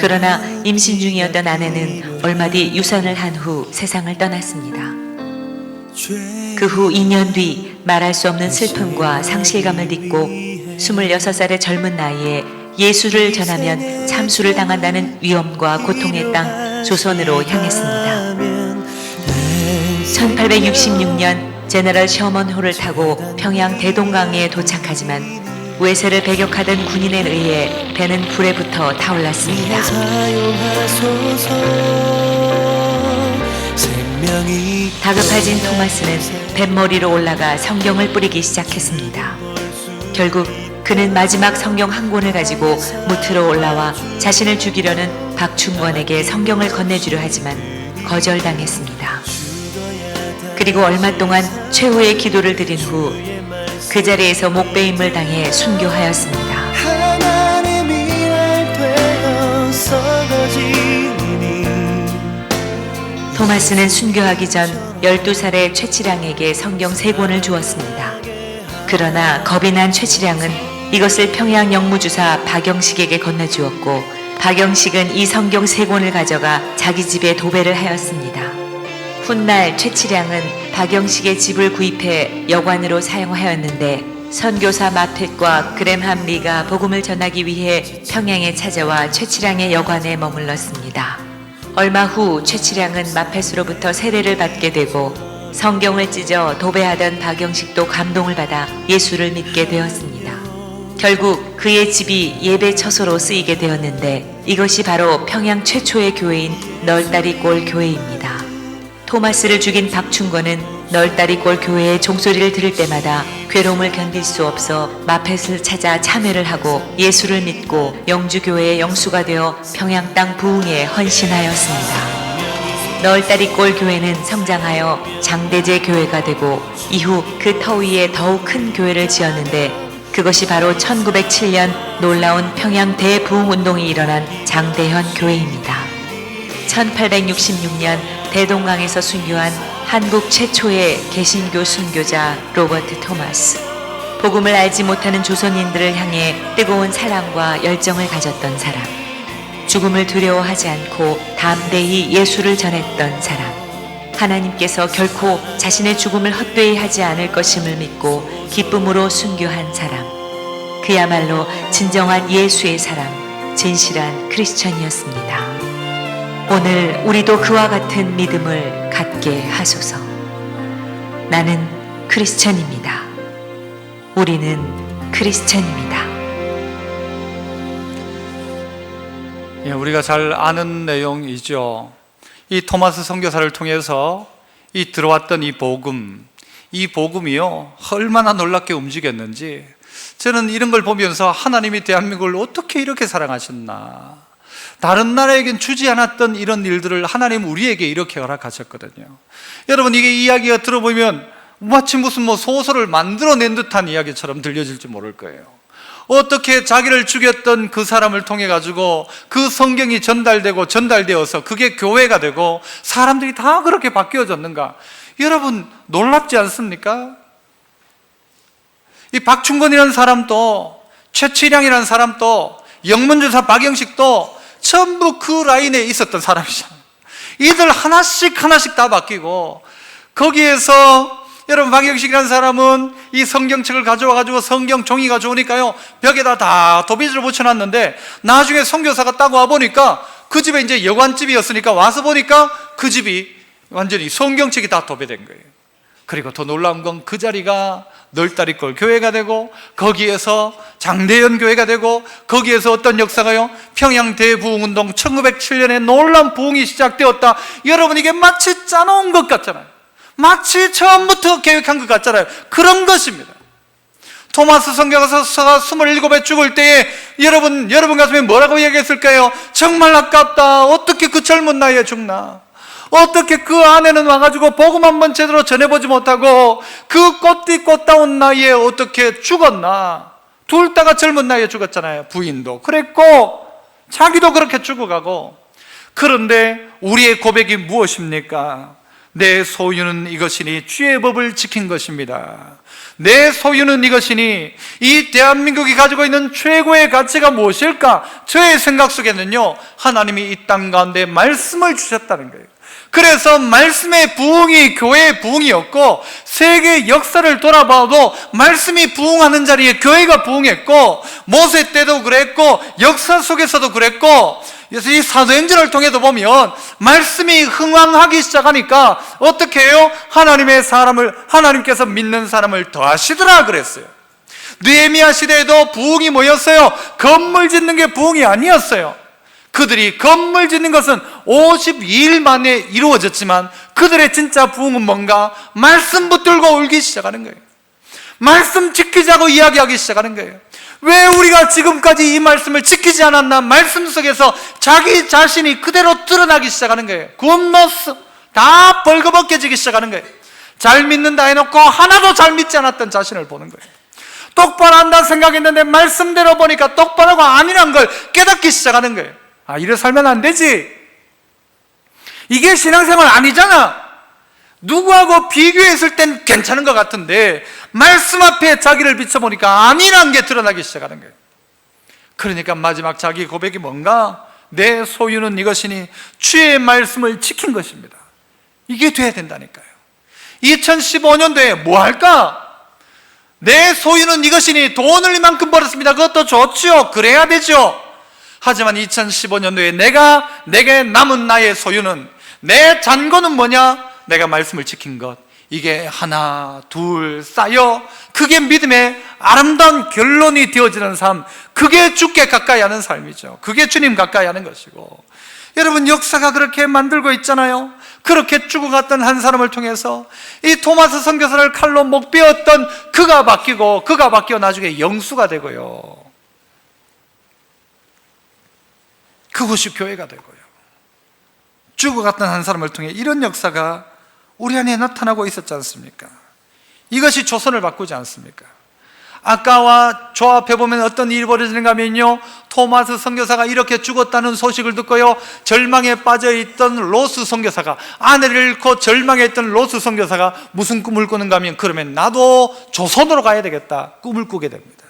S2: 그러나 임신 중이었던 아내는 얼마 뒤 유산을 한 후 세상을 떠났습니다. 그 후 2년 뒤 말할 수 없는 슬픔과 상실감을 딛고 26살의 젊은 나이에 예수를 전하면 참수를 당한다는 위험과 고통의 땅 조선으로 향했습니다. 1866년 제너럴 셔먼호를 타고 평양 대동강에 도착하지만 외세를 배격하던 군인에 의해 배는 불에 붙어 타올랐습니다. 다급해진 토마스는 뱃머리로 올라가 성경을 뿌리기 시작했습니다. 결국 그는 마지막 성경 한 권을 가지고 무트로 올라와 자신을 죽이려는 박충권에게 성경을 건네주려 하지만 거절당했습니다. 그리고 얼마 동안 최후의 기도를 드린 후 그 자리에서 목배임을 당해 순교하였습니다.
S3: 하나님이 날 되어 썩어지니.
S2: 토마스는 순교하기 전 12살의 최치량에게 성경 3권을 주었습니다. 그러나 겁이 난 최치량은 이것을 평양 영무주사 박영식에게 건네주었고, 박영식은 이 성경 3권을 가져가 자기 집에 도배를 하였습니다. 훗날 최치량은 박영식의 집을 구입해 여관으로 사용하였는데, 선교사 마텟과 그램함 리가 복음을 전하기 위해 평양에 찾아와 최치량의 여관에 머물렀습니다. 얼마 후 최치량은 마텟으로부터 세례를 받게 되고, 성경을 찢어 도배하던 박영식도 감동을 받아 예수를 믿게 되었습니다. 결국 그의 집이 예배 처소로 쓰이게 되었는데, 이것이 바로 평양 최초의 교회인 널다리골 교회입니다. 토마스를 죽인 박충건은 널다리골 교회의 종소리를 들을 때마다 괴로움을 견딜 수 없어 마텟을 찾아 참회를 하고 예수를 믿고 영주교회의 영수가 되어 평양 땅 부흥에 헌신하였습니다. 널다리골 교회는 성장하여 장대제 교회가 되고, 이후 그 터 위에 더욱 큰 교회를 지었는데, 그것이 바로 1907년 놀라운 평양 대부흥운동이 일어난 장대현 교회입니다. 1866년 대동강에서 순교한 한국 최초의 개신교 순교자 로버트 토마스. 복음을 알지 못하는 조선인들을 향해 뜨거운 사랑과 열정을 가졌던 사람. 죽음을 두려워하지 않고 담대히 예수를 전했던 사람. 하나님께서 결코 자신의 죽음을 헛되이 하지 않을 것임을 믿고 기쁨으로 순교한 사람. 그야말로 진정한 예수의 사람, 진실한 크리스천이었습니다. 오늘 우리도 그와 같은 믿음을 갖게 하소서. 나는 크리스천입니다. 우리는 크리스천입니다.
S1: 예, 우리가 잘 아는 내용이죠. 이 토마스 선교사를 통해서 이 들어왔던 이 복음이요, 얼마나 놀랍게 움직였는지, 저는 이런 걸 보면서 하나님이 대한민국을 어떻게 이렇게 사랑하셨나. 다른 나라에겐 주지 않았던 이런 일들을 하나님 우리에게 이렇게 허락하셨거든요. 여러분, 이게 이야기가 들어보면 마치 무슨 소설을 만들어낸 듯한 이야기처럼 들려질지 모를 거예요. 어떻게 자기를 죽였던 그 사람을 통해 가지고 그 성경이 전달되어서 그게 교회가 되고 사람들이 다 그렇게 바뀌어졌는가. 여러분, 놀랍지 않습니까? 이 박충건이라는 사람도, 최치량이라는 사람도, 영문주사 박영식도 전부 그 라인에 있었던 사람이잖아요. 이들 하나씩 다 바뀌고, 거기에서 여러분, 박영식이라는 사람은 이 성경책을 가져와가지고 성경 종이가 좋으니까요, 벽에다 다 도배지를 붙여놨는데, 나중에 선교사가 따고 와보니까 그 집에 이제 여관집이었으니까 와서 보니까 그 집이 완전히 성경책이 다 도배된 거예요. 그리고 더 놀라운 건 그 자리가 널다리골 교회가 되고, 거기에서 장대현 교회가 되고, 거기에서 어떤 역사가요, 평양 대부흥운동 1907년에 놀라운 부흥이 시작되었다. 여러분, 이게 마치 짜놓은 것 같잖아요. 마치 처음부터 계획한 것 같잖아요. 그런 것입니다. 토마스 선교사가 27에 죽을 때에 여러분 가슴에 뭐라고 얘기했을까요? 정말 아깝다. 어떻게 그 젊은 나이에 죽나? 어떻게 그 아내는 와가지고 복음 한번 제대로 전해보지 못하고 그 꽃다운 나이에 어떻게 죽었나? 둘 다가 젊은 나이에 죽었잖아요. 부인도 그랬고 자기도 그렇게 죽어가고. 그런데 우리의 고백이 무엇입니까? 내 소유는 이것이니 주의 법을 지킨 것입니다. 내 소유는 이것이니, 이 대한민국이 가지고 있는 최고의 가치가 무엇일까? 저의 생각 속에는요, 하나님이 이 땅 가운데 말씀을 주셨다는 거예요. 그래서 말씀의 부흥이 교회의 부흥이었고, 세계 역사를 돌아봐도 말씀이 부흥하는 자리에 교회가 부흥했고, 모세 때도 그랬고 역사 속에서도 그랬고, 그래서 이 사도행전을 통해서 보면 말씀이 흥왕하기 시작하니까 어떻게 해요? 하나님께서 믿는 사람을 더하시더라 그랬어요. 느헤미야 시대에도 부흥이 뭐였어요? 건물 짓는 게 부흥이 아니었어요. 그들이 건물 짓는 것은 52일 만에 이루어졌지만 그들의 진짜 부흥은 뭔가? 말씀 붙들고 울기 시작하는 거예요. 말씀 지키자고 이야기하기 시작하는 거예요. 왜 우리가 지금까지 이 말씀을 지키지 않았나? 말씀 속에서 자기 자신이 그대로 드러나기 시작하는 거예요. 굿모습 다 벌거벗겨지기 시작하는 거예요. 잘 믿는다 해놓고 하나도 잘 믿지 않았던 자신을 보는 거예요. 똑바로 한다 생각했는데 말씀대로 보니까 똑바로가 아니란 걸 깨닫기 시작하는 거예요. 이래 살면 안 되지. 이게 신앙생활 아니잖아. 누구하고 비교했을 땐 괜찮은 것 같은데 말씀 앞에 자기를 비춰보니까 아니란 게 드러나기 시작하는 거예요. 그러니까 마지막 자기 고백이 뭔가? 내 소유는 이것이니 주의 말씀을 지킨 것입니다. 이게 돼야 된다니까요. 2015년도에 뭐 할까? 내 소유는 이것이니 돈을 이만큼 벌었습니다. 그것도 좋죠. 그래야 되죠. 하지만 2015년도에 내게 남은 나의 소유는, 내 잔고는 뭐냐? 내가 말씀을 지킨 것. 이게 하나 둘 쌓여 그게 믿음의 아름다운 결론이 되어지는 삶, 그게 주께 가까이 하는 삶이죠. 그게 주님 가까이 하는 것이고, 여러분 역사가 그렇게 만들고 있잖아요. 그렇게 죽어갔던 한 사람을 통해서 이 토마스 선교사를 칼로 목 베었던 그가 바뀌고 나중에 영수가 되고요, 그것이 교회가 되고요, 죽어갔던 한 사람을 통해 이런 역사가 우리 안에 나타나고 있었지 않습니까? 이것이 조선을 바꾸지 않습니까? 아까와 저 앞에 보면 어떤 일이 벌어지는가 하면요, 토마스 선교사가 이렇게 죽었다는 소식을 듣고요, 절망에 빠져있던 로스 선교사가, 아내를 잃고 절망에 있던 로스 선교사가 무슨 꿈을 꾸는가 하면, 그러면 나도 조선으로 가야 되겠다 꿈을 꾸게 됩니다.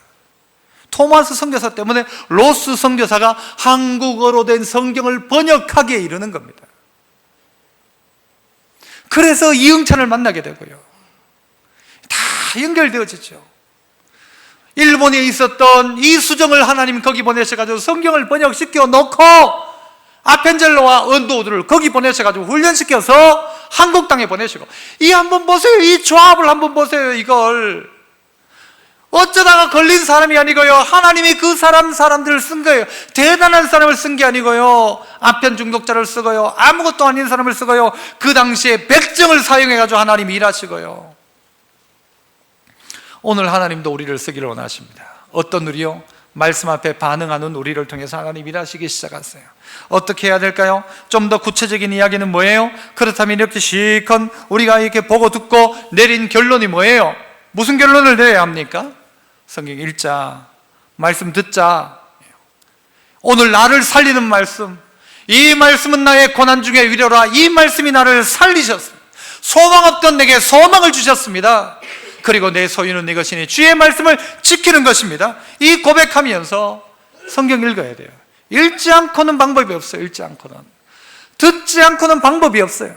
S1: 토마스 선교사 때문에 로스 선교사가 한국어로 된 성경을 번역하기에 이르는 겁니다. 그래서 이응찬을 만나게 되고요, 다 연결되어지죠. 일본에 있었던 이수정을 하나님 거기 보내셔가지고 성경을 번역시켜 놓고 아펜젤로와 언도우드를 거기 보내셔가지고 훈련시켜서 한국 땅에 보내시고, 이 한번 보세요. 이 조합을 한번 보세요. 이걸 어쩌다가 걸린 사람이 아니고요, 하나님이 그 사람들을 쓴 거예요. 대단한 사람을 쓴 게 아니고요, 아편 중독자를 쓰고요, 아무것도 아닌 사람을 쓰고요, 그 당시에 백정을 사용해가지고 하나님이 일하시고요. 오늘 하나님도 우리를 쓰기를 원하십니다. 어떤 우리요? 말씀 앞에 반응하는 우리를 통해서 하나님 일하시기 시작하세요. 어떻게 해야 될까요? 좀 더 구체적인 이야기는 뭐예요? 그렇다면 이렇게 실컷 우리가 이렇게 보고 듣고 내린 결론이 뭐예요? 무슨 결론을 내려야 합니까? 성경 읽자, 말씀 듣자, 오늘 나를 살리는 말씀, 이 말씀은 나의 고난 중에 위로라. 이 말씀이 나를 살리셨습니다. 소망 없던 내게 소망을 주셨습니다. 그리고 내 소유는 이것이니 주의 말씀을 지키는 것입니다. 이 고백하면서 성경 읽어야 돼요. 읽지 않고는 방법이 없어요. 읽지 않고는, 듣지 않고는 방법이 없어요.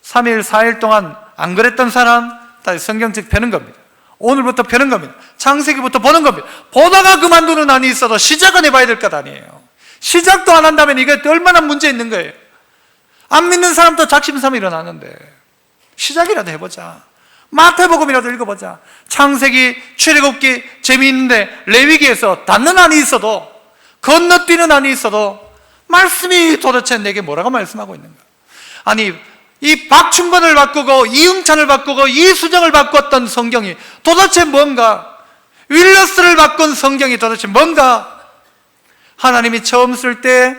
S1: 3일 4일 동안 안 그랬던 사람 다시 성경책 펴는 겁니다. 오늘부터 펴는 겁니다. 창세기부터 보는 겁니다. 보다가 그만두는 한이 있어도 시작은 해봐야 될 것 아니에요. 시작도 안 한다면 이게 얼마나 문제 있는 거예요. 안 믿는 사람도 작심삼일 일어나는데 시작이라도 해보자. 마태복음이라도 읽어보자. 창세기, 출애굽기 재미있는데 레위기에서 닿는 한이 있어도, 건너뛰는 한이 있어도 말씀이 도대체 내게 뭐라고 말씀하고 있는가? 아니, 이 박충건을 바꾸고 이응찬을 바꾸고 이수정을 바꿨던 성경이 도대체 뭔가? 윌러스를 바꾼 성경이 도대체 뭔가? 하나님이 처음 쓸 때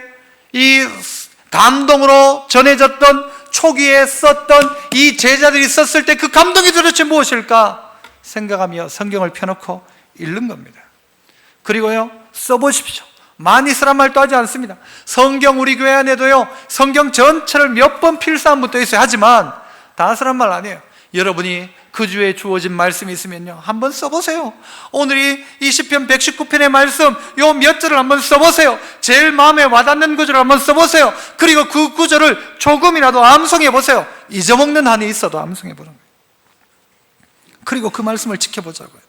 S1: 이 감동으로 전해졌던, 초기에 썼던 이 제자들이 썼을 때 그 감동이 도대체 무엇일까 생각하며 성경을 펴놓고 읽는 겁니다. 그리고요, 써보십시오. 많이 쓰란 말도 하지 않습니다. 성경 우리 교회 안에도요, 성경 전체를 몇 번 필사한 분도 있어요. 하지만 다 쓰란 말 아니에요. 여러분이 그 주에 주어진 말씀이 있으면요, 한번 써보세요. 오늘이 이 시편 119편의 말씀 요 몇 절을 한번 써보세요. 제일 마음에 와닿는 구절을 한번 써보세요. 그리고 그 구절을 조금이라도 암송해보세요. 잊어먹는 한이 있어도 암송해보는 거예요. 그리고 그 말씀을 지켜보자고요.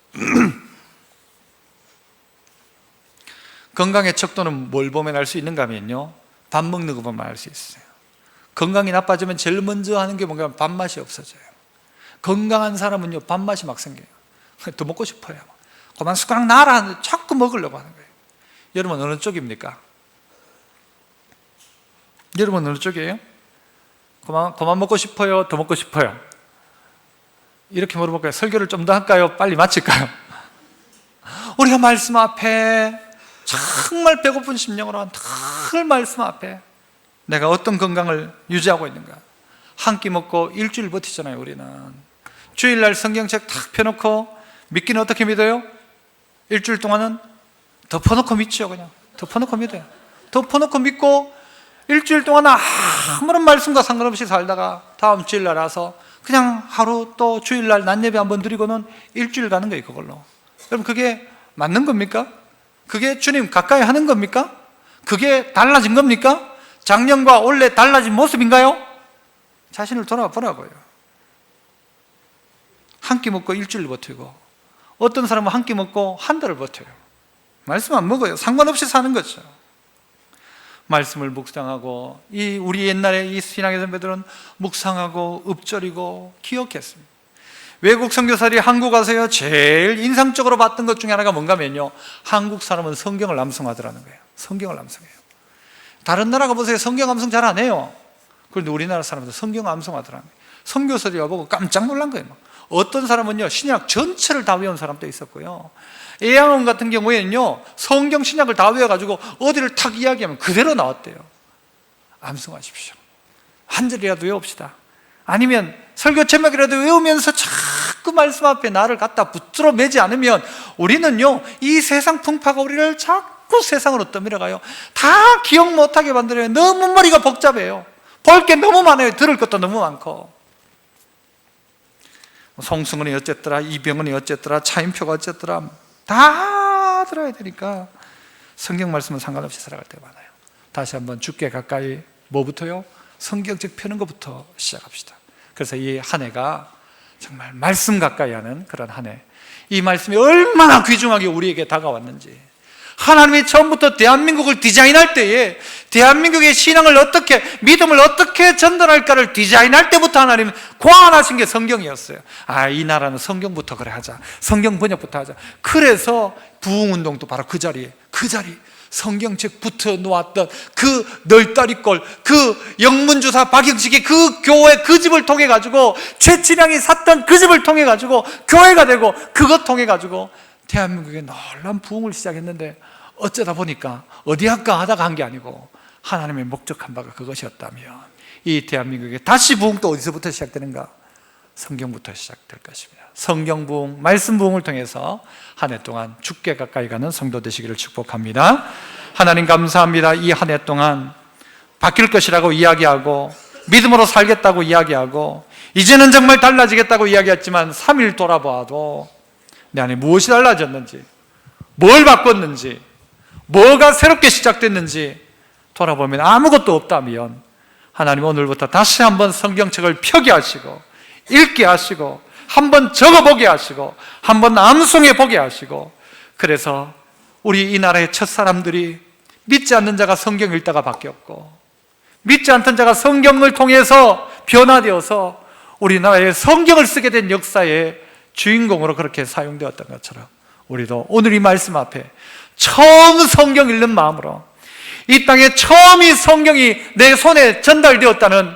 S1: 건강의 척도는 뭘 보면 알 수 있는가 하면요, 밥 먹는 거 보면 알 수 있어요. 건강이 나빠지면 제일 먼저 하는 게 뭔가 하면 밥맛이 없어져요. 건강한 사람은요, 밥맛이 막 생겨요. 더 먹고 싶어요. 그만 숟가락 놔라 하는데 자꾸 먹으려고 하는 거예요. 여러분 어느 쪽입니까? 여러분 어느 쪽이에요? 그만 먹고 싶어요? 더 먹고 싶어요? 이렇게 물어볼까요? 설교를 좀 더 할까요? 빨리 마칠까요? 우리가 말씀 앞에 정말 배고픈 심령으로 늘 말씀 앞에 내가 어떤 건강을 유지하고 있는가? 한 끼 먹고 일주일 버티잖아요. 우리는 주일날 성경책 탁 펴놓고, 믿기는 어떻게 믿어요? 일주일 동안은 덮어놓고 믿죠. 그냥 덮어놓고 믿어요. 덮어놓고 믿고 일주일 동안 아무런 말씀과 상관없이 살다가 다음 주일날 와서 그냥 하루 또 주일날 낮예배 한번 드리고는 일주일 가는 거예요. 그걸로. 여러분, 그게 맞는 겁니까? 그게 주님 가까이 하는 겁니까? 그게 달라진 겁니까? 작년과 올해 달라진 모습인가요? 자신을 돌아보라고요. 한 끼 먹고 일주일 버티고, 어떤 사람은 한 끼 먹고 한 달을 버텨요. 말씀 안 먹어요. 상관없이 사는 거죠. 말씀을 묵상하고, 우리 옛날에 이 신앙의 선배들은 묵상하고 읊조리고 기억했습니다. 외국 선교사들이 한국 와서요, 제일 인상적으로 봤던 것 중에 하나가 뭔가면요, 한국 사람은 성경을 암송하더라는 거예요. 성경을 암송해요. 다른 나라 가보세요. 성경 암송 잘 안 해요. 그런데 우리나라 사람들 성경 암송하더라는 거예요. 선교사들이 와보고 깜짝 놀란 거예요. 어떤 사람은요, 신약 전체를 다 외운 사람도 있었고요, 에양원 같은 경우에는요, 성경 신약을 다 외워가지고 어디를 탁 이야기하면 그대로 나왔대요. 암송하십시오. 한 절이라도 외웁시다. 아니면 설교 제목이라도 외우면서 자꾸 말씀 앞에 나를 갖다 붙들어 매지 않으면 우리는요, 이 세상 풍파가 우리를 자꾸 세상으로 떠밀어가요. 다 기억 못하게 만들어요. 너무 머리가 복잡해요. 볼 게 너무 많아요. 들을 것도 너무 많고. 송승헌이 어쨌더라, 이병헌이 어쨌더라, 차인표가 어쨌더라, 다 들어야 되니까 성경 말씀은 상관없이 살아갈 때가 많아요. 다시 한번 주께 가까이 뭐부터요? 성경책 펴는 것부터 시작합시다. 그래서 이 한 해가 정말 말씀 가까이 하는 그런 한 해, 이 말씀이 얼마나 귀중하게 우리에게 다가왔는지, 하나님이 처음부터 대한민국을 디자인할 때에 대한민국의 신앙을 어떻게, 믿음을 어떻게 전달할까를 디자인할 때부터 하나님은 고안하신 게 성경이었어요. 이 나라는 성경부터 그래 하자, 성경 번역부터 하자. 그래서 부흥운동도 바로 그 자리에, 성경책 붙여 놓았던 그 널다리꼴, 그 영문주사 박영식의 그 교회, 그 집을 통해 가지고, 최친양이 샀던 그 집을 통해 가지고 교회가 되고, 그것 통해 가지고 대한민국에 놀라운 부흥을 시작했는데, 어쩌다 보니까 어디 할까 하다가 한 게 아니고 하나님의 목적한 바가 그것이었다면, 이 대한민국에 다시 부흥도 어디서부터 시작되는가? 성경부터 시작될 것입니다. 성경 부흥, 말씀 부흥을 통해서 한 해 동안 주께 가까이 가는 성도 되시기를 축복합니다. 하나님 감사합니다. 이 한 해 동안 바뀔 것이라고 이야기하고, 믿음으로 살겠다고 이야기하고, 이제는 정말 달라지겠다고 이야기했지만 3일 돌아봐도 내 안에 무엇이 달라졌는지, 뭘 바꿨는지, 뭐가 새롭게 시작됐는지 돌아보면 아무것도 없다면, 하나님 오늘부터 다시 한번 성경책을 펴게 하시고, 읽게 하시고, 한번 적어보게 하시고, 한번 암송해 보게 하시고, 그래서 우리 이 나라의 첫 사람들이 믿지 않는 자가 성경 읽다가 바뀌었고, 믿지 않던 자가 성경을 통해서 변화되어서 우리나라의 성경을 쓰게 된 역사의 주인공으로 그렇게 사용되었던 것처럼, 우리도 오늘 이 말씀 앞에 처음 성경 읽는 마음으로, 이 땅에 처음 이 성경이 내 손에 전달되었다는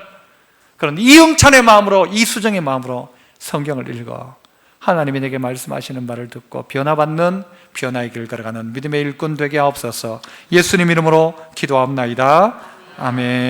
S1: 그런 이응찬의 마음으로, 이수정의 마음으로 성경을 읽어 하나님이 내게 말씀하시는 말을 듣고 변화받는, 변화의 길 걸어가는 믿음의 일꾼 되게 하옵소서. 예수님 이름으로 기도합나이다. 아멘.